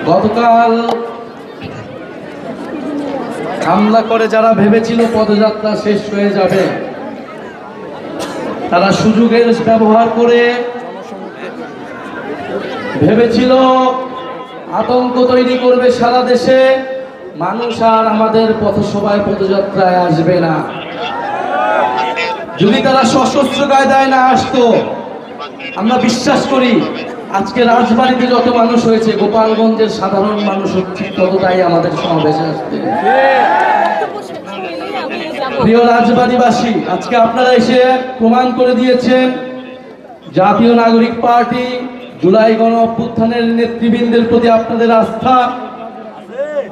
গতকাল হামলা করে যারা ভেবেছিল পদযাত্রা শেষ হয়ে যাবে, তারা সুযোগের ব্যবহার করে ভেবেছিল আতঙ্ক তৈরি করবে সারা দেশে, মানুষ আর আমাদের পথসভায় পদযাত্রায় আসবে না। যদি তারা সশস্ত্র কায়দায় না আসতো, আমরা বিশ্বাস করি আজকে রাজবাড়িতে যত মানুষ হয়েছে, গোপালগঞ্জের সাধারণ মানুষ ঠিক ততটাই আমাদের সমাবেশে আসতে। প্রিয় রাজবাড়িবাসী, আজকে আপনারা এসে প্রমাণ করে দিয়েছেন জাতীয় নাগরিক পার্টি, জুলাই গণ অভ্যুত্থানের নেতৃবৃন্দের প্রতি আপনাদের আস্থা,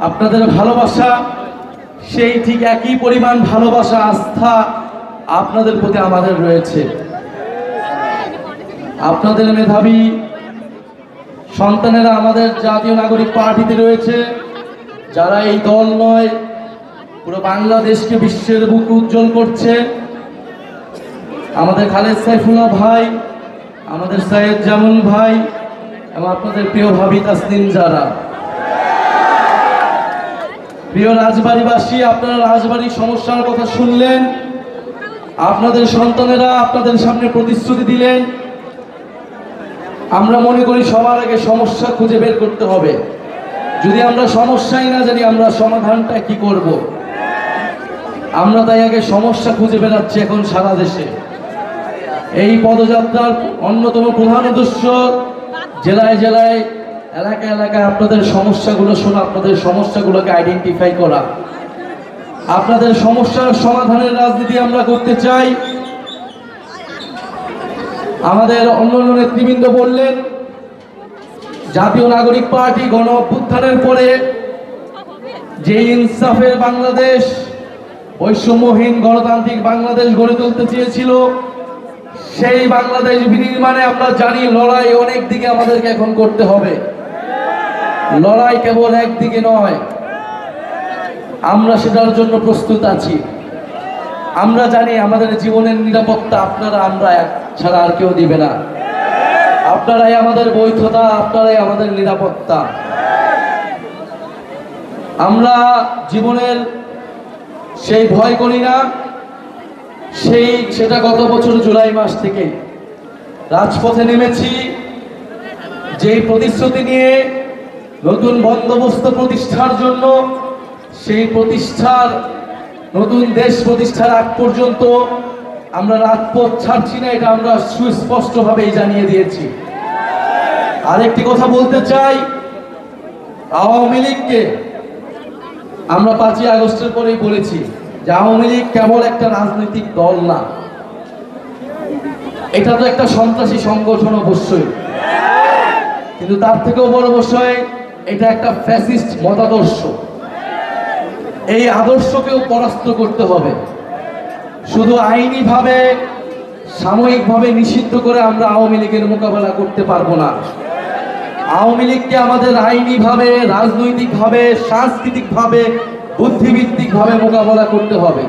আপনাদের ভালোবাসা, সেই ঠিক একই পরিমাণ ভালোবাসা আস্থা আপনাদের প্রতি আমাদের রয়েছে। আপনাদের মেধাবী সন্তানেরা আমাদের জাতীয় নাগরিক পার্টিতে রয়েছে, যারা এই দল নয় পুরো বাংলাদেশকে বিশ্বের বুকে উজ্জ্বল করছে। আমাদের খালেদ সাইফুল্লাহ ভাই, আমাদের সাইয়েদ জামুল ভাই এবং আপনাদের প্রিয় ভাবি তাসনিম যারা। প্রিয় রাজবাড়িবাসী, আপনারা রাজবাড়ির সমস্যার কথা শুনলেন, আপনাদের সন্তানেরা আপনাদের সামনে প্রতিশ্রুতি দিলেন। আমরা মনে করি সবার আগে সমস্যা খুঁজে বের করতে হবে। যদি আমরা সমস্যাই না জানি, আমরা সমাধানটা কি করব? আমরা তাই আগে সমস্যা খুঁজে বেড়াচ্ছি এখন সারা দেশে। এই পদযাত্রার অন্যতম প্রধান উদ্দেশ্য জেলায় জেলায়, এলাকায় এলাকায় আপনাদের সমস্যাগুলো শোনা, আপনাদের সমস্যাগুলোকে আইডেন্টিফাই করা, আপনাদের সমস্যার সমাধানের রাজনীতি আমরা করতে চাই। আমাদের অন্যান্য নেতৃবৃন্দ বললেন, জাতীয় নাগরিক পার্টি গণ অভ্যুত্থানের পরে যে ইনসাফের বাংলাদেশ, বৈষম্যহীন গণতান্ত্রিক বাংলাদেশ গড়ে তুলতে চেয়েছিল, সেই বাংলাদেশ বিনির্মাণে আমরা জানি লড়াই অনেক দিকে আমাদেরকে এখন করতে হবে। লড়াই কেবল একদিকে নয়, আমরা সেটার জন্য প্রস্তুত আছি। আমরা জানি আমাদের জীবনের নিরাপত্তা আপনারা, আমরা ছাড়া আর কেউ দিবে না। আপনারাই আমাদের বৈধতা, আপনারাই আমাদের নিরাপত্তা। আমরা জীবনের সেই ভয় করি না, সেটা গত বছর জুলাই মাস থেকে রাজপথে নেমেছি, যেই প্রতিশ্রুতি নিয়ে নতুন বন্দোবস্ত প্রতিষ্ঠার জন্য, সেই প্রতিষ্ঠার নতুন দেশ প্রতিষ্ঠার আগ পর্যন্ত আমরা রাজপথ ছাড়ছি না, এটা আমরা সুস্পষ্টভাবেই জানিয়ে দিয়েছি। আরেকটি কথা বলতে চাই, আওয়ামী লীগকে আমরা 5ই আগস্টের পরেই বলেছি যে আওয়ামী লীগ কেবল একটা রাজনৈতিক দল না, এটা তো একটা সন্ত্রাসী সংগঠন অবশ্যই, কিন্তু তার থেকেও বড় বিষয় এটা একটা ফ্যাসিস্ট মতাদর্শ। এই আদর্শকেও পরাস্ত করতে হবে। শুধু আইনিভাবে, সাময়িকভাবে নিষিদ্ধ করে আমরা আওয়ামী লীগের মোকাবেলা করতে পারবো না। আওয়ামী লীগকে আমাদের আইনিভাবে, রাজনৈতিকভাবে, সাংস্কৃতিকভাবে, বুদ্ধিভিত্তিকভাবে মোকাবেলা করতে হবে।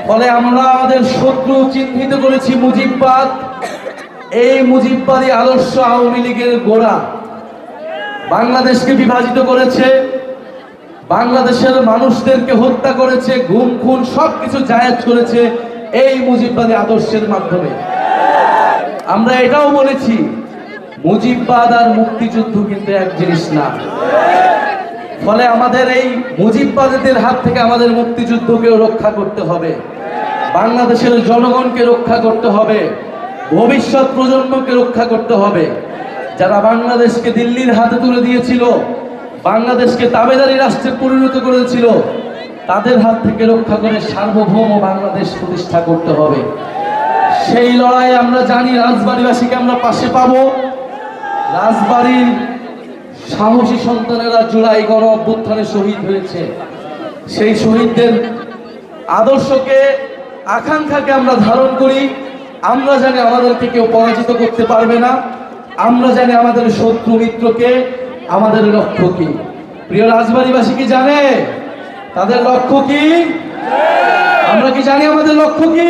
ফলে আমরা আমাদের শত্রু চিহ্নিত করেছি মুজিববাদ। এই মুজিববাদী আদর্শ আওয়ামী লীগের গোড়া, বাংলাদেশকে বিভাজিত করেছে, বাংলাদেশের মানুষদেরকে হত্যা করেছে, গুম খুন সবকিছু জায়েজ করেছে এই মুজিববাদী আদর্শের মাধ্যমে। আমরা এটাও বলেছি, মুজিববাদ আর মুক্তিযুদ্ধ কিন্তু এক জিনিস না। ফলে আমাদের এই মুজিববাদীদের হাত থেকে আমাদের মুক্তিযুদ্ধকেও রক্ষা করতে হবে, বাংলাদেশের জনগণকে রক্ষা করতে হবে, ভবিষ্যৎ প্রজন্মকে রক্ষা করতে হবে। যারা বাংলাদেশকে দিল্লির হাতে তুলে দিয়েছিল, বাংলাদেশকে তাবেদারি রাষ্ট্রে পরিণত করেছিল, তাদের হাত থেকে রক্ষা করে সার্বভৌম বাংলাদেশ প্রতিষ্ঠা করতে হবে। সেই লড়াই আমরা জানি, রাজবাড়িবাসীকে আমরা পাশে পাবো। রাজবাড়ির সাহসী সন্তানেরা জুলাই গণ অভ্যুত্থানে শহীদ হয়েছে, সেই শহীদদের আদর্শকে, আকাঙ্ক্ষাকে আমরা ধারণ করি। আমরা জানি আমাদেরকে কেউ পরাজিত করতে পারবে না, আমরা জানি আমাদের শত্রু মিত্রকে, আমাদের লক্ষ্য কি। প্রিয় রাজবাড়িবাসী কি জানে তাদের লক্ষ্য কি? আমরা কি জানি আমাদের লক্ষ্য কি?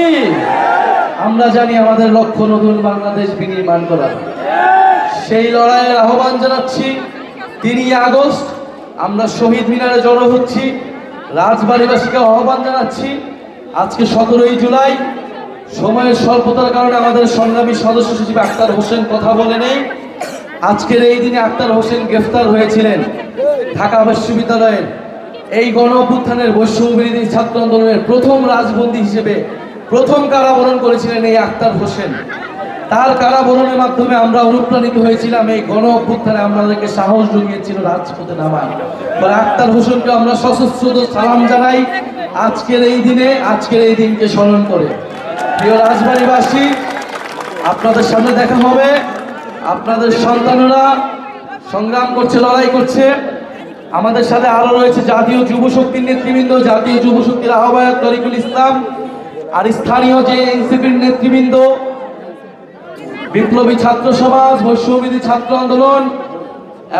আমরা জানি আমাদের লক্ষ্য নতুন বাংলাদেশ বিনির্মাণ করা। সেই লড়াইয়ের আহ্বান জানাচ্ছি। 3 আগস্ট আমরা শহীদ মিনারে জড়ো হচ্ছি, রাজবাড়িবাসীকে আহ্বান জানাচ্ছি। আজকে 17 জুলাই, সময়ের স্বল্পতার কারণে আমাদের সংগ্রামী সদস্য সচিব আক্তার হোসেন কথা বলে নেই। আজকের এই দিনে আক্তার হোসেন গ্রেফতার হয়েছিলেন ঢাকা বিশ্ববিদ্যালয়ের এই গণ অভ্যুত্থানের বৈষম্য বিরোধী ছাত্র আন্দোলনের প্রথম রাজবন্দী হিসেবে প্রথম কারাবরণ করেছিলেন এই আক্তার হোসেন। তার কারাবরণের মাধ্যমে আমরা অনুপ্রাণিত হয়েছিলাম, এই গণ অভ্যুত্থানে আমাদেরকে সাহস জুগিয়েছিল রাজপথে নামায়। আক্তার হোসেনকে আমরা সশস্ত্র সালাম জানাই আজকের এই দিনে, আজকের এই দিনকে স্মরণ করে। প্রিয় রাজবাড়িবাসী, আপনাদের সামনে দেখা হবে, আপনাদের সন্তানরা সংগ্রাম করছে, লড়াই করছে। আমাদের সাথে আরো রয়েছে জাতীয় যুব শক্তির নেতৃবৃন্দ, জাতীয় যুব শক্তির আহ্বায়ক তরিকুল ইসলাম, আর স্থানীয় যে এনসিপির নেতৃবৃন্দ, বিপ্লবী ছাত্র সমাজ, বৈষম্যবিরোধী ছাত্র আন্দোলন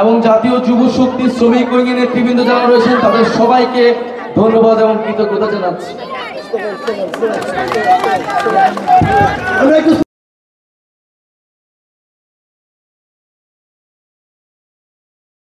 এবং জাতীয় যুব শক্তির শ্রমিক ঐক্যের নেতৃবৃন্দ যারা রয়েছেন, তাদের সবাইকে ধন্যবাদ এবং কৃতজ্ঞতা জানাচ্ছি।